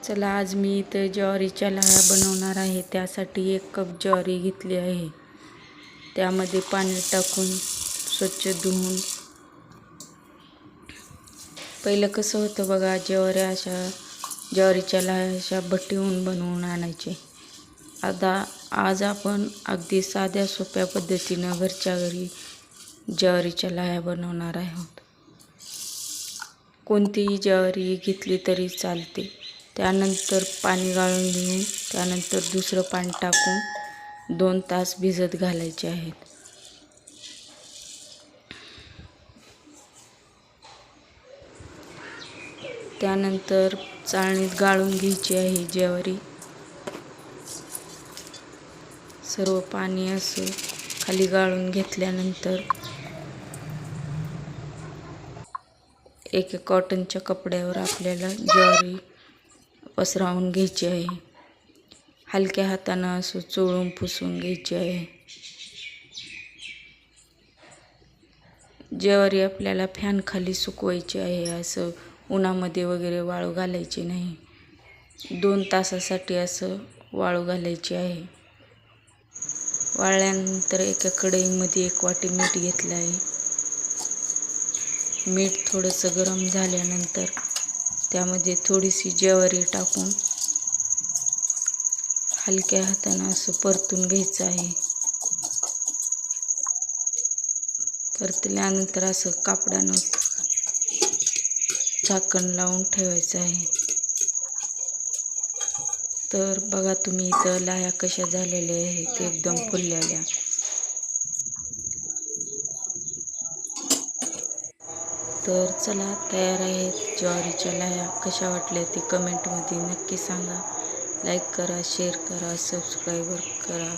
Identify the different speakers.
Speaker 1: चला आज मी इथे ज्वारीच्या लाह्या बनवणार आहे। त्यासाठी 1 कप ज्वारी घेतली आहे। त्यामध्ये पाणी टाकून स्वच्छ धुवून पहिलं कसं होतं बघा, ज्वारीच्या लाह्या अशा भट्टीहून बनवून आणायचे। आज आपण अगदी साध्या सोप्या पद्धतीनं घरच्या घरी ज्वारीच्या लाह्या बनवणार आहोत। कोणतीही ज्वारी घेतली तरी चालते। त्यानंतर पाणी गाळून घेऊन त्यानंतर दुसरं पाणी टाकून 2 तास भिजत घालायचे आहेत। त्यानंतर चाळणीत गाळून घ्यायची आहे ज्वारी। सर्व पाणी असं खाली गाळून घेतल्यानंतर एका कॉटनच्या कपड्यावर आपल्याला ज्वारी पसरवून घ्यायची आहे। हलक्या हातानं असं चोळून पुसून घ्यायची आहे। ज्वारी आपल्याला फॅन खाली सुकवायची आहे, असं उन्हामध्ये वगैरे वाळू घालायची नाही। 2 तासासाठी असं वाळू घालायची आहे। वाळल्यानंतर एका कढईमध्ये 1 वाटी मीठ घेतलं आहे। मीठ थोडंसं गरम झाल्यानंतर त्यामध्ये थोडीशी ज्वारी टाकून हलक्या हातानं असं परतून घ्यायचं आहे। परतल्यानंतर असं कापडानं झाकण लावून ठेवायचं आहे। तर बघा तुम्ही इथं लाह्या कशा झालेल्या आहेत, एकदम फुललेल्या। तर चला, तयार आहेत ज्वारीच्या लाह्या। कशा वाटल्या ते कमेंटमध्ये नक्की सांगा। लाईक करा, शेअर करा, सबस्क्राईब करा।